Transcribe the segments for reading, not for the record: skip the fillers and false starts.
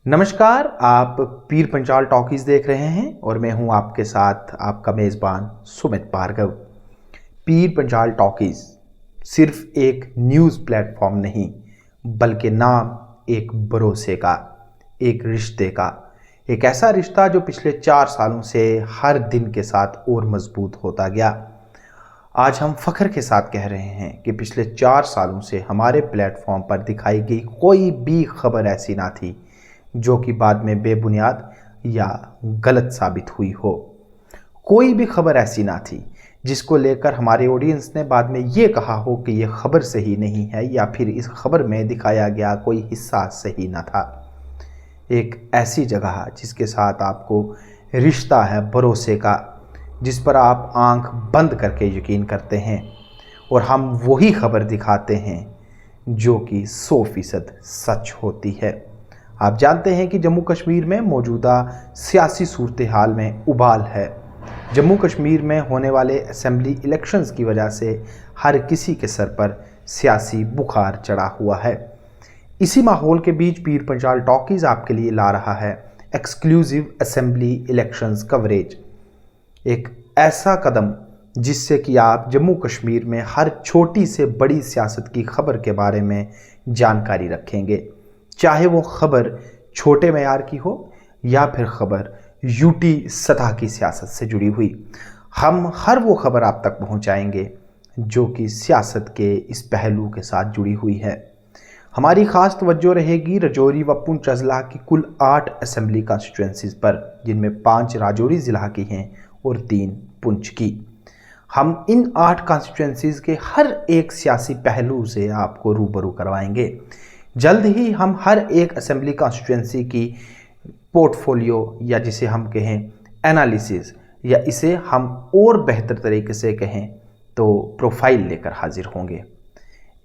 नमस्कार, आप पीर पंचाल टॉकीज देख रहे हैं और मैं हूं आपके साथ आपका मेज़बान सुमित भार्गव। पीर पंचाल टॉकीज सिर्फ एक न्यूज़ प्लेटफॉर्म नहीं, बल्कि नाम एक भरोसे का, एक रिश्ते का, एक ऐसा रिश्ता जो पिछले 4 सालों से हर दिन के साथ और मजबूत होता गया। आज हम फ़ख्र के साथ कह रहे हैं कि पिछले 4 सालों से हमारे प्लेटफॉर्म पर दिखाई गई कोई भी खबर ऐसी ना थी जो कि बाद में बेबुनियाद या गलत साबित हुई हो। कोई भी खबर ऐसी ना थी जिसको लेकर हमारे ऑडियंस ने बाद में ये कहा हो कि ये खबर सही नहीं है या फिर इस खबर में दिखाया गया कोई हिस्सा सही ना था। एक ऐसी जगह जिसके साथ आपको रिश्ता है भरोसे का, जिस पर आप आंख बंद करके यकीन करते हैं और हम वही खबर दिखाते हैं जो कि 100% सच होती है। आप जानते हैं कि जम्मू कश्मीर में मौजूदा सियासी सूरत हाल में उबाल है। जम्मू कश्मीर में होने वाले असेंबली इलेक्शंस की वजह से हर किसी के सर पर सियासी बुखार चढ़ा हुआ है। इसी माहौल के बीच पीर पंचाल टॉकीज आपके लिए ला रहा है एक्सक्लूसिव असेंबली इलेक्शंस कवरेज। एक ऐसा कदम जिससे कि आप जम्मू कश्मीर में हर छोटी से बड़ी सियासत की खबर के बारे में जानकारी रखेंगे, चाहे वो खबर छोटे मयार की हो या फिर खबर यूटी सतह की सियासत से जुड़ी हुई। हम हर वो खबर आप तक पहुंचाएंगे जो कि सियासत के इस पहलू के साथ जुड़ी हुई है। हमारी ख़ास तवज्जो रहेगी राजौरी व पुंछ अजला की कुल 8 असेंबली कॉन्स्टिट्यूंसीज पर, जिनमें 5 राजौरी ज़िला की हैं और 3 पुंछ की। हम इन 8 कॉन्स्टिट्यूंसीज के हर एक सियासी पहलू से आपको रूबरू करवाएंगे। जल्द ही हम हर एक असेंबली कॉन्स्टिट्यूंसी की पोर्टफोलियो या जिसे हम कहें एनालिसिस या इसे हम और बेहतर तरीके से कहें तो प्रोफाइल लेकर हाजिर होंगे।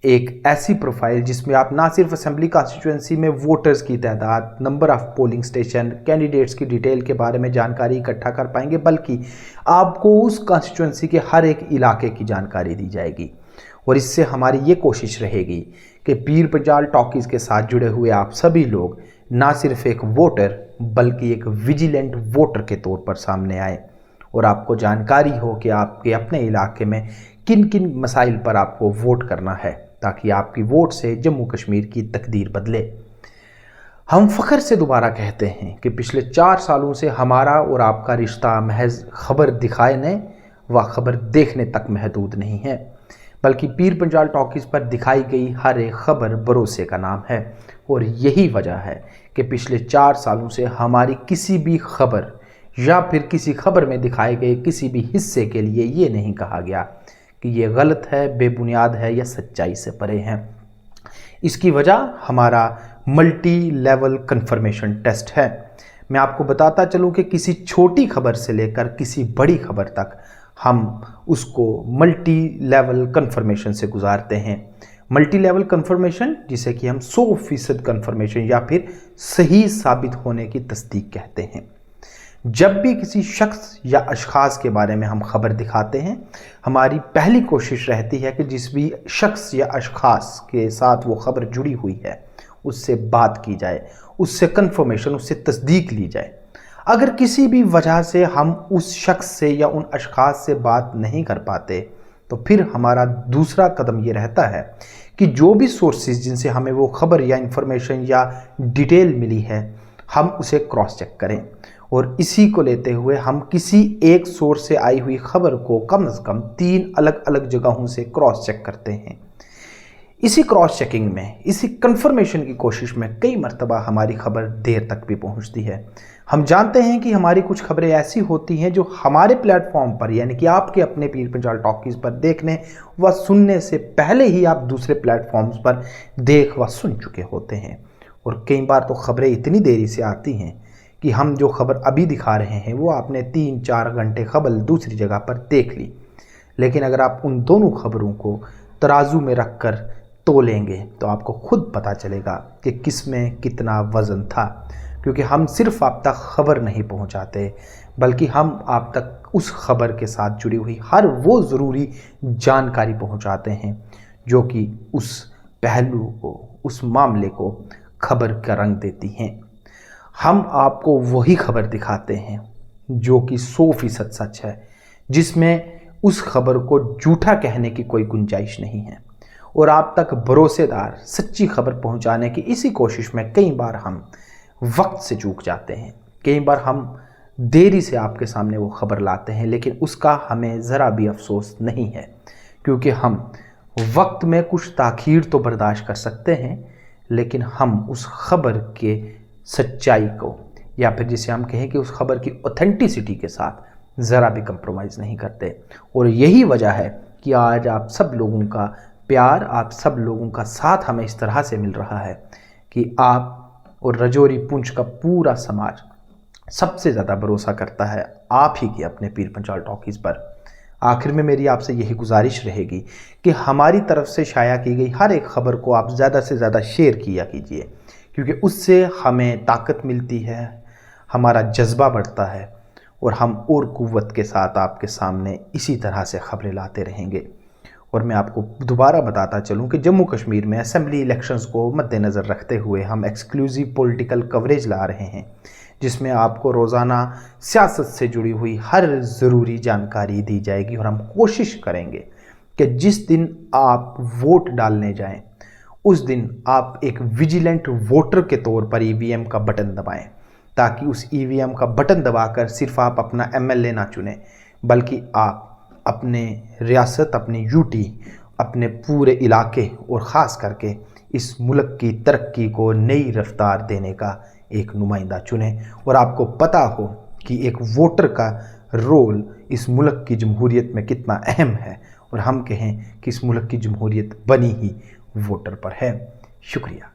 एक ऐसी प्रोफाइल जिसमें आप ना सिर्फ असेंबली कॉन्स्टिट्यूंसी में वोटर्स की तादाद, number of polling station, candidates की डिटेल के बारे में जानकारी इकट्ठा कर पाएंगे, बल्कि आपको उस कॉन्स्टिट्यूंसी के हर एक इलाके की जानकारी दी जाएगी। और इससे हमारी ये कोशिश रहेगी कि पीर पंचाल टॉकीज़ के साथ जुड़े हुए आप सभी लोग ना सिर्फ एक वोटर बल्कि एक विजिलेंट वोटर के तौर पर सामने आए और आपको जानकारी हो कि आपके अपने इलाके में किन किन मसाइल पर आपको वोट करना है, ताकि आपकी वोट से जम्मू कश्मीर की तकदीर बदले। हम फ़ख्र से दोबारा कहते हैं कि पिछले 4 सालों से हमारा और आपका रिश्ता महज खबर दिखाने व खबर देखने तक महदूद नहीं है, बल्कि पीर पंचाल टॉकीज़ पर दिखाई गई हर एक खबर भरोसे का नाम है। और यही वजह है कि पिछले 4 सालों से हमारी किसी भी खबर या फिर किसी खबर में दिखाए गए किसी भी हिस्से के लिए ये नहीं कहा गया कि ये गलत है, बेबुनियाद है या सच्चाई से परे है। इसकी वजह हमारा मल्टी लेवल कन्फर्मेशन टेस्ट है। मैं आपको बताता चलूँ कि किसी छोटी खबर से लेकर किसी बड़ी खबर तक हम उसको मल्टी लेवल कन्फर्मेशन से गुजारते हैं। मल्टी लेवल कन्फर्मेशन जिसे कि हम 100% कन्फर्मेशन या फिर सही साबित होने की तस्दीक कहते हैं। जब भी किसी शख्स या अशखास के बारे में हम खबर दिखाते हैं, हमारी पहली कोशिश रहती है कि जिस भी शख्स या अशखास के साथ वो खबर जुड़ी हुई है उससे बात की जाए, उससे कन्फर्मेशन, उससे तस्दीक ली जाए। अगर किसी भी वजह से हम उस शख्स से या उन अशखास से बात नहीं कर पाते तो फिर हमारा दूसरा कदम ये रहता है कि जो भी सोर्सेज जिनसे हमें वो खबर या इंफॉर्मेशन या डिटेल मिली है हम उसे क्रॉस चेक करें। और इसी को लेते हुए हम किसी एक सोर्स से आई हुई खबर को कम से कम 3 अलग अलग जगहों से क्रॉस चेक करते हैं। इसी क्रॉस चेकिंग में, इसी कंफर्मेशन की कोशिश में कई मरतबा हमारी खबर देर तक भी पहुंचती है। हम जानते हैं कि हमारी कुछ खबरें ऐसी होती हैं जो हमारे प्लेटफॉर्म पर यानी कि आपके अपने पीर पंचाल टॉकीज़ पर देखने व सुनने से पहले ही आप दूसरे प्लेटफॉर्म्स पर देख व सुन चुके होते हैं। और कई बार तो खबरें इतनी देरी से आती हैं कि हम जो खबर अभी दिखा रहे हैं वो आपने 3-4 घंटे खबर दूसरी जगह पर देख ली। लेकिन अगर आप उन दोनों खबरों को तराजू में रख कर तोलेंगे तो आपको खुद पता चलेगा कि किस में कितना वज़न था। क्योंकि हम सिर्फ आप तक खबर नहीं पहुंचाते, बल्कि हम आप तक उस खबर के साथ जुड़ी हुई हर वो ज़रूरी जानकारी पहुंचाते हैं जो कि उस पहलू को, उस मामले को खबर का रंग देती हैं। हम आपको वही खबर दिखाते हैं जो कि 100% सच है, जिसमें उस खबर को झूठा कहने की कोई गुंजाइश नहीं है। और आप तक भरोसेदार सच्ची खबर पहुंचाने की इसी कोशिश में कई बार हम वक्त से चूक जाते हैं, कई बार हम देरी से आपके सामने वो खबर लाते हैं, लेकिन उसका हमें ज़रा भी अफसोस नहीं है, क्योंकि हम वक्त में कुछ ताख़ीर तो बर्दाश्त कर सकते हैं, लेकिन हम उस खबर के सच्चाई को, या फिर जिसे हम कहें कि उस खबर की ऑथेंटिसिटी के साथ ज़रा भी कंप्रोमाइज़ नहीं करते। और यही वजह है कि आज आप सब लोगों का प्यार, आप सब लोगों का साथ हमें इस तरह से मिल रहा है कि आप और रजौरी पुंछ का पूरा समाज सबसे ज़्यादा भरोसा करता है आप ही की अपने पीर पंचाल टॉकीज़ पर। आखिर में मेरी आपसे यही गुजारिश रहेगी कि हमारी तरफ से शाया की गई हर एक ख़बर को आप ज़्यादा से ज़्यादा शेयर किया कीजिए, क्योंकि उससे हमें ताकत मिलती है, हमारा जज्बा बढ़ता है और हम और क़ुव्वत के साथ आपके सामने इसी तरह से ख़बरें लाते रहेंगे। और मैं आपको दोबारा बताता चलूं कि जम्मू कश्मीर में असेंबली इलेक्शंस को मद्देनज़र रखते हुए हम एक्सक्लूसिव पॉलिटिकल कवरेज ला रहे हैं, जिसमें आपको रोज़ाना सियासत से जुड़ी हुई हर ज़रूरी जानकारी दी जाएगी। और हम कोशिश करेंगे कि जिस दिन आप वोट डालने जाएं, उस दिन आप एक विजिलेंट वोटर के तौर पर ईवीएम का बटन दबाएं, ताकि उस ईवीएम का बटन दबाकर सिर्फ आप अपना एमएलए ना चुनें, बल्कि आप अपने रियासत, अपनी यूटी, अपने पूरे इलाके और ख़ास करके इस मुल्क की तरक्की को नई रफ्तार देने का एक नुमाइंदा चुनें। और आपको पता हो कि एक वोटर का रोल इस मुल्क की जमहूरियत में कितना अहम है, और हम कहें कि इस मुल्क की जमहूरियत बनी ही वोटर पर है। शुक्रिया।